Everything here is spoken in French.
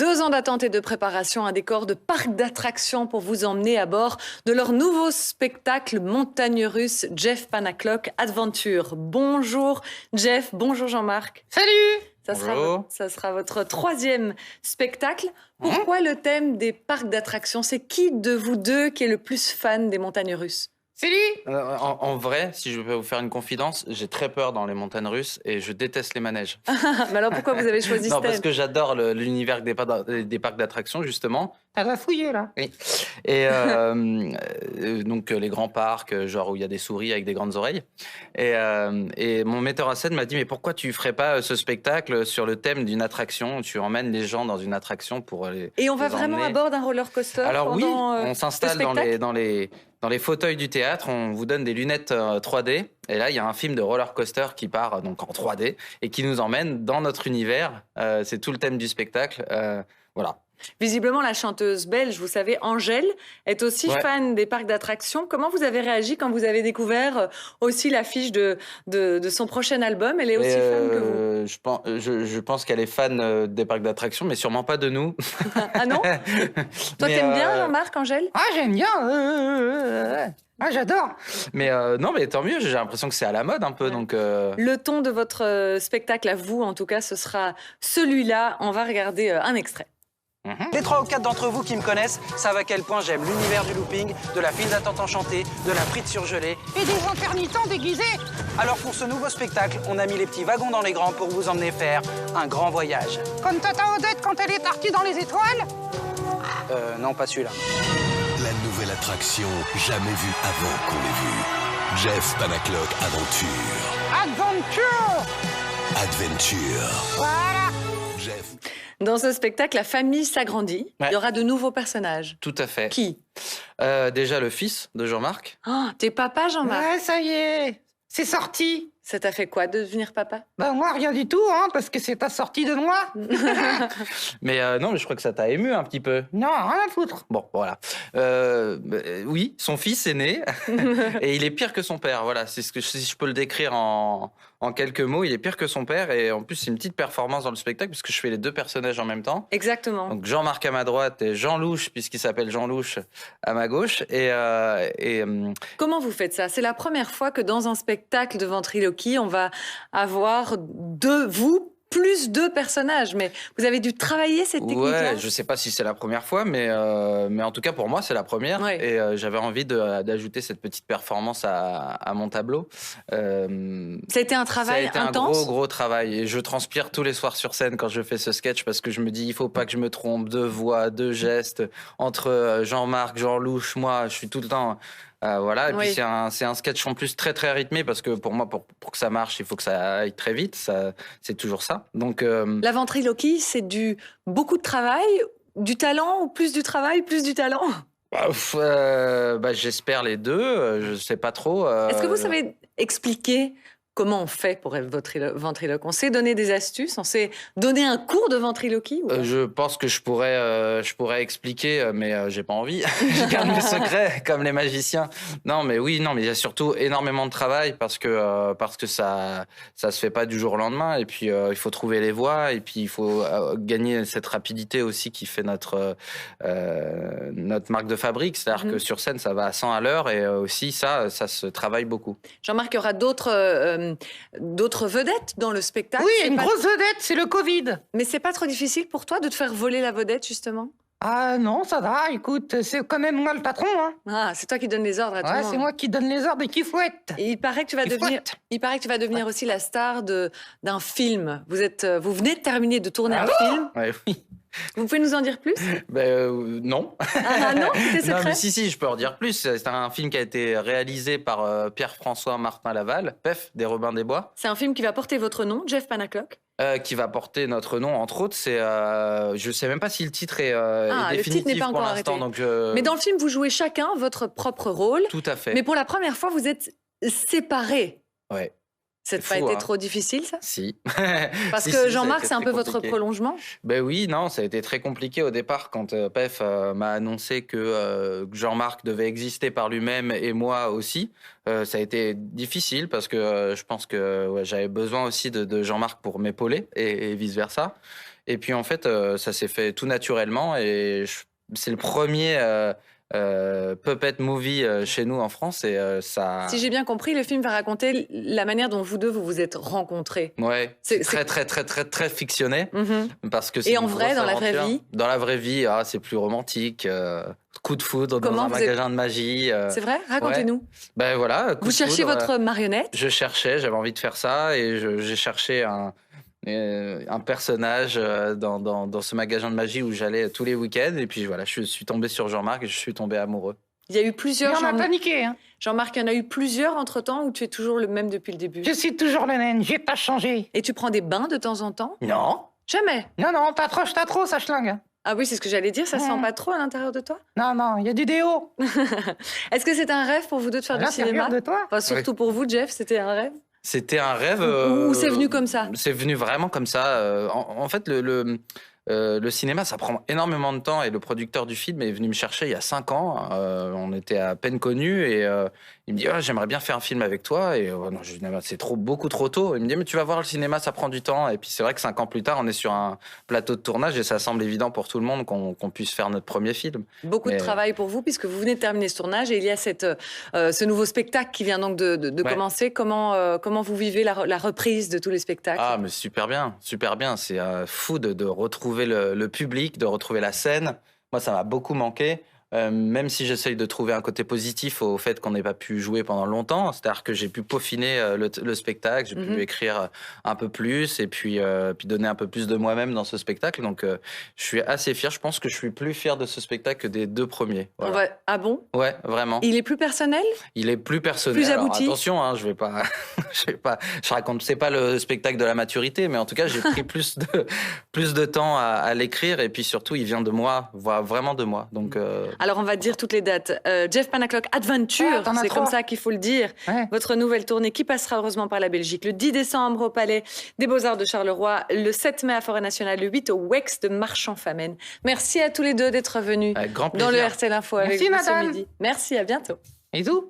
2 ans d'attente et de préparation, un décor de parc d'attractions pour vous emmener à bord de leur nouveau spectacle montagne russe Jeff Panaclock Adventure. Bonjour Jeff, bonjour Jean-Marc. Salut. Ça sera votre 3e spectacle. Pourquoi le thème des parcs d'attractions? C'est qui de vous deux qui est le plus fan des montagnes russes? C'est lui. En vrai, si je peux vous faire une confidence, j'ai très peur dans les montagnes russes et je déteste les manèges. Mais alors pourquoi vous avez choisi ce Non, thème? parce que j'adore l'univers des parcs d'attractions, justement. T'as va fouiller, là. Oui. Et donc, les grands parcs, genre où il y a des souris avec des grandes oreilles. Et mon metteur en scène m'a dit, mais pourquoi tu ferais pas ce spectacle sur le thème d'une attraction où tu emmènes les gens dans une attraction pour les Et on va les vraiment emmener. à bord d'un roller coaster? Alors oui, on le s'installe spectacle dans les fauteuils du théâtre, on vous donne des lunettes 3D, et là il y a un film de roller coaster qui part donc en 3D et qui nous emmène dans notre univers. C'est tout le thème du spectacle. Voilà. Visiblement, la chanteuse belge, vous savez, Angèle, est aussi fan des parcs d'attractions. Comment vous avez réagi quand vous avez découvert aussi l'affiche de son prochain album? Elle est aussi fan que vous. Je pense qu'elle est fan des parcs d'attractions, mais sûrement pas de nous. Ah non? Toi, t'aimes bien Jean-Marc, Angèle? Ah, j'aime bien. Ah, j'adore. Mais non, mais tant mieux, j'ai l'impression que c'est à la mode un peu. Donc, Le ton de votre spectacle, à vous en tout cas, ce sera celui-là. On va regarder un extrait. Les 3 ou 4 d'entre vous qui me connaissent savent à quel point j'aime l'univers du looping, de la file d'attente enchantée, de la frite surgelée. Et des intermittents déguisés. Alors pour ce nouveau spectacle, on a mis les petits wagons dans les grands pour vous emmener faire un grand voyage. Comme Tata Odette quand elle est partie dans les étoiles. Non, pas celui-là. La nouvelle attraction jamais vue avant qu'on l'ait vue. Jeff Panaclock Adventure. Voilà. Jeff. Dans ce spectacle, la famille s'agrandit. Ouais. Il y aura de nouveaux personnages. tout à fait. Qui? Déjà le fils de Jean-Marc. Oh, t'es papa, Jean-Marc? Ouais, ça y est. C'est sorti. Ça t'a fait quoi de devenir papa? Ben moi, rien du tout, parce que c'est pas sorti de moi. Mais non, mais je crois que ça t'a ému un petit peu. Non, rien à foutre. Bon, voilà. Oui, son fils est né et il est pire que son père. Voilà, c'est ce que si je peux le décrire en quelques mots, il est pire que son père et en plus c'est une petite performance dans le spectacle puisque je fais les 2 personnages en même temps. Exactement. Donc Jean-Marc à ma droite et Jean Louche puisqu'il s'appelle Jean Louche à ma gauche Comment vous faites ça? C'est la première fois que dans un spectacle de ventriloquie, on va avoir plus 2 personnages. Mais vous avez dû travailler cette technique-là? ouais, je sais pas si c'est la première fois, mais en tout cas pour moi c'est la première. Ouais. Et j'avais envie d'ajouter cette petite performance à mon tableau. Ça a été un travail Ça a été intense? un gros travail. Et je transpire tous les soirs sur scène quand je fais ce sketch parce que je me dis il faut pas que je me trompe de voix, de gestes entre Jean-Marc, Jean Louche, moi, je suis tout le temps. Voilà, et puis c'est un sketch en plus très très rythmé parce que pour moi, pour que ça marche, il faut que ça aille très vite. C'est toujours ça. Donc La ventriloquie, c'est beaucoup de travail, du talent ou plus du travail, plus du talent? j'espère les deux. Je sais pas trop. Est-ce que vous savez expliquer comment on fait pour être ventriloque? On sait donner des astuces, on sait donner un cours de ventriloquie ou pas? Je pense que je pourrais expliquer, mais j'ai pas envie. Je garde mes secrets comme les magiciens. Non, mais il y a surtout énormément de travail parce que ça se fait pas du jour au lendemain. Et puis il faut trouver les voix et puis il faut gagner cette rapidité aussi qui fait notre marque de fabrique. C'est-à-dire que sur scène ça va à 100 à l'heure et aussi ça se travaille beaucoup. Jean-Marc, il y aura d'autres vedettes dans le spectacle? Oui, C'est une pas- grosse vedette, c'est le Covid. Mais c'est pas trop difficile pour toi de te faire voler la vedette, justement? Ah non, ça va, écoute, c'est quand même moi le patron, Ah, c'est toi qui donnes les ordres à tout le Ouais, monde. c'est moi qui donne les ordres et qui fouette. Et il paraît que tu vas devenir aussi la star d'un film. Vous venez de terminer de tourner un film. Ouais, oui. Vous pouvez nous en dire plus? Non. Ah non, c'était Non, secret? mais si, je peux en dire plus. C'est un film qui a été réalisé par Pierre-François Martin Laval, PEF, des Robins des Bois, C'est un film qui va porter votre nom, Jeff Panaclock. qui va porter notre nom, entre autres. Je sais même pas si le titre est Le définitif titre n'est pas pour encore l'instant. arrêté. Donc, Mais dans le film, vous jouez chacun votre propre rôle. tout à fait. Mais pour la première fois, vous êtes séparés. Ouais. Ça n'a C'est pas fou, été hein. trop difficile, ça? Si. Parce Si, que si, ça a Jean-Marc, été c'est un très peu votre compliqué. prolongement. Ben oui, non, ça a été très compliqué au départ quand PEF m'a annoncé que Jean-Marc devait exister par lui-même et moi aussi. Ça a été difficile parce que je pense que ouais, j'avais besoin aussi de Jean-Marc pour m'épauler et vice-versa. Et puis en fait, ça s'est fait tout naturellement et c'est le premier puppet movie chez nous en France et ça... Si j'ai bien compris, le film va raconter la manière dont vous deux vous vous êtes rencontrés. Ouais, C'est- c'est très fictionné. Mhm. Parce que c'est Et une en vrai, grosse dans la vraie aventure. vie? Dans la vraie vie, c'est plus romantique. Coup de foudre Comment dans un vous êtes- magasin de magie. C'est vrai? Racontez-nous. Ben voilà. coup Vous de cherchiez foudre, votre marionnette? Je cherchais, j'avais envie de faire ça et j'ai cherché un personnage dans ce magasin de magie où j'allais tous les week-ends. Et puis voilà, je suis tombé sur Jean-Marc et je suis tombé amoureux. Il y a eu Et plusieurs. on a paniqué. Hein. Jean-Marc, il y en a eu plusieurs entre-temps ou tu es toujours le même depuis le début? Je suis toujours le naine, j'ai pas changé. Et tu prends des bains de temps en temps? Non. Jamais. Non, non, t'as trop, ça schlingue. Ah oui, c'est ce que j'allais dire, ça se sent Mm. pas trop à l'intérieur de toi? Non, non, il y a du déo. Est-ce que c'est un rêve pour vous deux de faire À du cinéma? l'intérieur de toi. Enfin, surtout pour vous, Jeff, c'était un rêve? C'était un rêve. Ou c'est venu comme ça? C'est venu vraiment comme ça. En fait, le cinéma, ça prend énormément de temps et le producteur du film est venu me chercher il y a 5 ans. On était à peine connus et il me dit j'aimerais bien faire un film avec toi. Et non, je dis c'est beaucoup trop tôt. Il me dit mais tu vas voir le cinéma, ça prend du temps. Et puis c'est vrai que 5 ans plus tard, on est sur un plateau de tournage et ça semble évident pour tout le monde qu'on puisse faire notre premier film. Beaucoup de Mais- travail pour vous, puisque vous venez de terminer ce tournage et il y a ce nouveau spectacle qui vient donc de Ouais. commencer. Comment vous vivez la reprise de tous les spectacles? Ah, mais super bien, super bien. C'est fou de retrouver le public, de retrouver la scène. Moi, ça m'a beaucoup manqué. Même si j'essaye de trouver un côté positif au fait qu'on n'ait pas pu jouer pendant longtemps, c'est-à-dire que j'ai pu peaufiner le spectacle, j'ai pu écrire un peu plus et puis donner un peu plus de moi-même dans ce spectacle. Donc, je suis assez fier. Je pense que je suis plus fier de ce spectacle que des 2 premiers. Voilà. Ah bon? Ouais, vraiment. Il est plus personnel? Il est plus personnel. Plus Alors, abouti. attention, je vais pas, je raconte, c'est pas le spectacle de la maturité, mais en tout cas, j'ai pris plus de temps à l'écrire et puis surtout, il vient de moi, vraiment de moi. Donc, Alors, on va dire toutes les dates. Jeff Panaclock Adventure, Ah, t'en as c'est 3. comme ça qu'il faut le dire. Ouais. Votre nouvelle tournée qui passera heureusement par la Belgique le 10 décembre au Palais des Beaux-Arts de Charleroi, le 7 mai à Forêt Nationale, le 8 au WEX de Marchand-Famenne. Merci à tous les deux d'être venus avec grand dans plaisir. le RTL Info avec Merci, vous ce madame. midi. Merci, à bientôt. Et tout.